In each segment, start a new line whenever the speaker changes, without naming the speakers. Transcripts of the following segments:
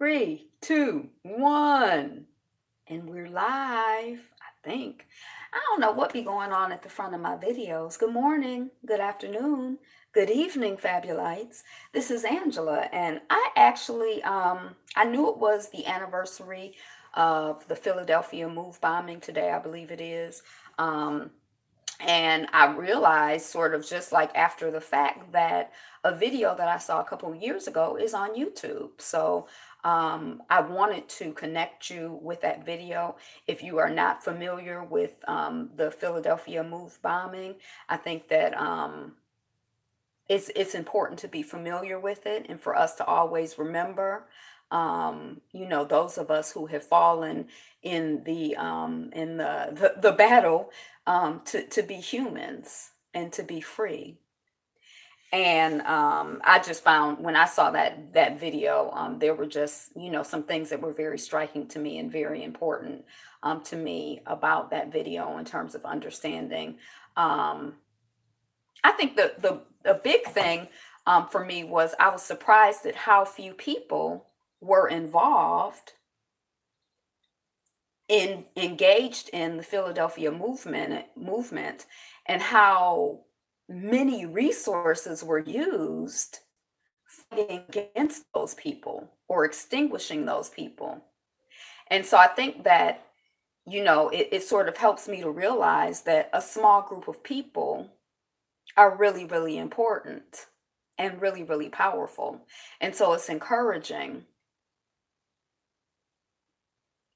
Three, two, one. And we're live, I think. I don't know what be going on at the front of my videos. Good morning, good afternoon, good evening, Fabulites. This is Angela, and I knew it was the anniversary of the Philadelphia move bombing today, I believe it is. Um, and I realized, sort of just like after the fact, that a video that I saw a couple of years ago is on YouTube. So I wanted to connect you with that video. If you are not familiar with the Philadelphia move bombing, I think that it's important to be familiar with it and for us to always remember, those of us who have fallen in the battle, to be humans and to be free. And I just found, when I saw that video, there were just, some things that were very striking to me and very important to me about that video in terms of understanding. Um, I think the big thing for me was I was surprised at how few people were involved in engaged in the Philadelphia movement, and how many resources were used fighting against those people or extinguishing those people. And so I think that, it sort of helps me to realize that a small group of people are really, really important and really, really powerful. And so it's encouraging.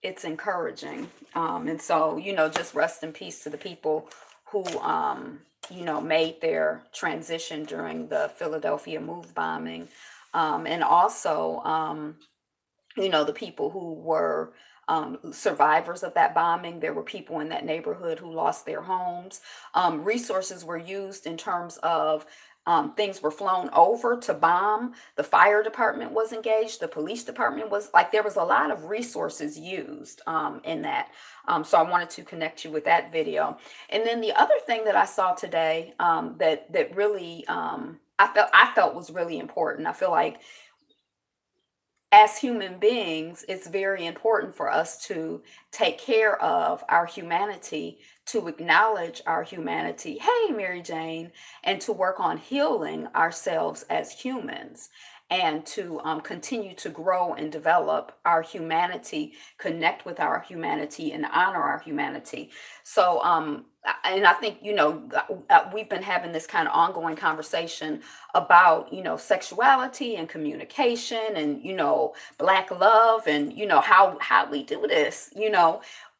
It's encouraging. And so, just rest in peace to the people who, made their transition during the Philadelphia move bombing. And also, the people who were survivors of that bombing. There were people in that neighborhood who lost their homes. Resources were used in terms of things were flown over to bomb. The fire department was engaged. The police department was, like, there was a lot of resources used in that. So I wanted to connect you with that video. And then the other thing that I saw today, that really I felt was really important. I feel like, as human beings, it's very important for us to take care of our humanity, to acknowledge our humanity. Hey, Mary Jane, and to work on healing ourselves as humans, and to continue to grow and develop our humanity, connect with our humanity, and honor our humanity. So, and I think, we've been having this kind of ongoing conversation about, sexuality and communication and, black love, and, how we do this, and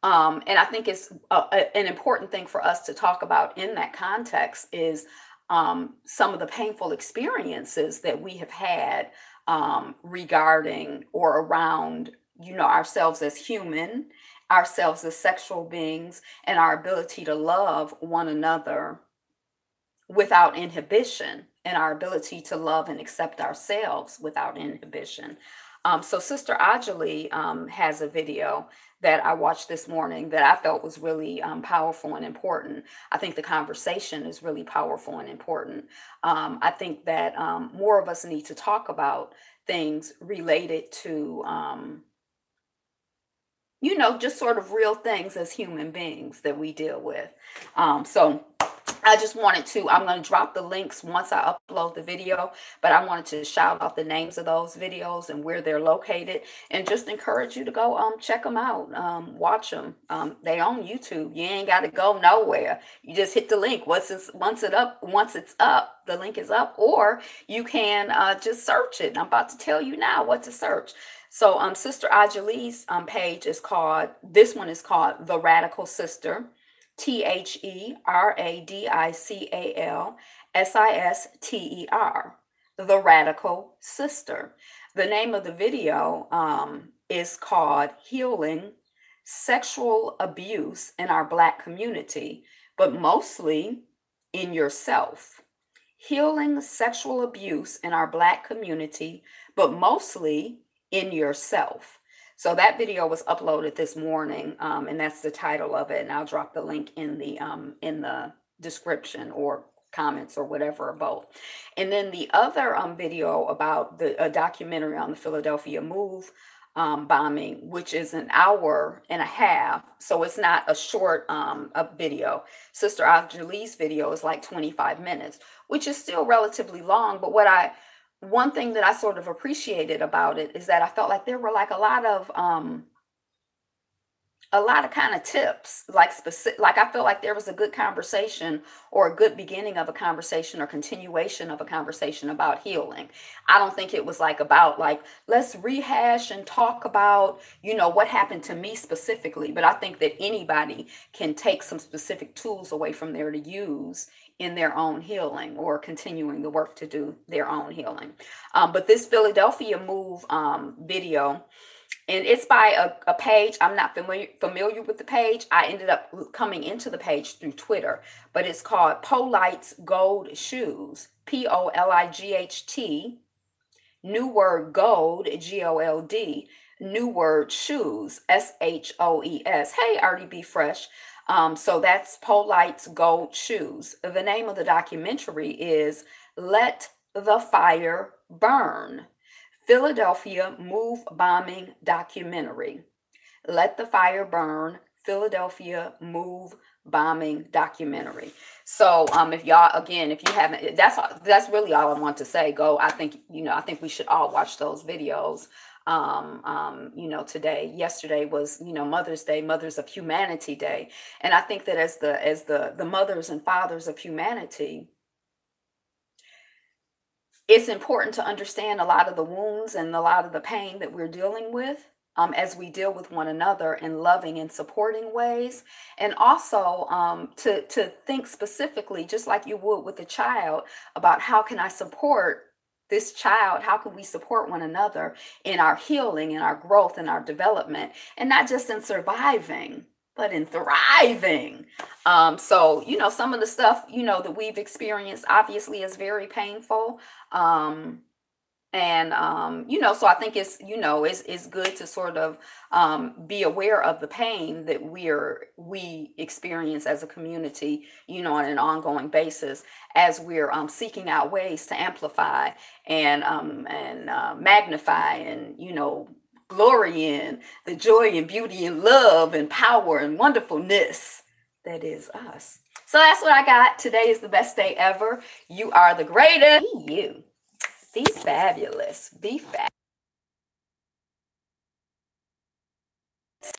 I think it's an important thing for us to talk about in that context is some of the painful experiences that we have had regarding or around, ourselves as human, ourselves as sexual beings, and our ability to love one another without inhibition, and our ability to love and accept ourselves without inhibition. So Sister Ajali has a video that I watched this morning that I felt was really powerful and important. I think the conversation is really powerful and important. I think that more of us need to talk about things related to, just sort of real things as human beings that we deal with. So I just wanted to, I'm going to drop the links once I upload the video, but I wanted to shout out the names of those videos and where they're located, and just encourage you to go check them out, watch them. They on YouTube. You ain't got to go nowhere. You just hit the link. Once it's up, the link is up, or you can just search it. I'm about to tell you now what to search. So Sister Ajali's page is called, this one is called The Radical Sister. TheRadicalSister, The Radical Sister. The name of the video is called Healing Sexual Abuse in Our Black Community, but Mostly in Yourself. Healing Sexual Abuse in Our Black Community, but Mostly in Yourself. So that video was uploaded this morning, and that's the title of it. And I'll drop the link in the description or comments or whatever, or both. And then the other video about a documentary on the Philadelphia move. bombing, which is an hour and a half. So it's not a short a video. Sister Anjali's video is like 25 minutes, which is still relatively long. But one thing that I sort of appreciated about it is that I felt like there were like a lot of kind of tips, like specific, like I feel like there was a good conversation or a good beginning of a conversation or continuation of a conversation about healing. I don't think it was like about like, let's rehash and talk about, what happened to me specifically, but I think that anybody can take some specific tools away from there to use in their own healing or continuing the work to do their own healing. But this Philadelphia Move video, and it's by a page. I'm not familiar with the page. I ended up coming into the page through Twitter, but it's called Polite's Gold Shoes, Polight, new word gold, GOLD, new word shoes, SHOES. Hey, RDB Fresh. So that's Polite's Gold Shoes. The name of the documentary is Let the Fire Burn. Philadelphia Move Bombing Documentary. Let the Fire Burn, Philadelphia Move Bombing Documentary. So if y'all, again, if you haven't, that's really all I want to say. I think we should all watch those videos. Today, yesterday was, Mother's Day, Mothers of Humanity Day. And I think that as the mothers and fathers of humanity, it's important to understand a lot of the wounds and a lot of the pain that we're dealing with as we deal with one another in loving and supporting ways. And also to think specifically, just like you would with a child, about how can I support this child? How can we support one another in our healing, in our growth, in our development, and not just in surviving, but in thriving. So, some of the stuff, that we've experienced obviously is very painful. So I think it's good to sort of be aware of the pain that we experience as a community, on an ongoing basis as we're seeking out ways to amplify and magnify and, glory in the joy and beauty and love and power and wonderfulness that is us. So that's what I got. Today is the best day ever. You are the greatest. Be you. Be fabulous. Be fabulous.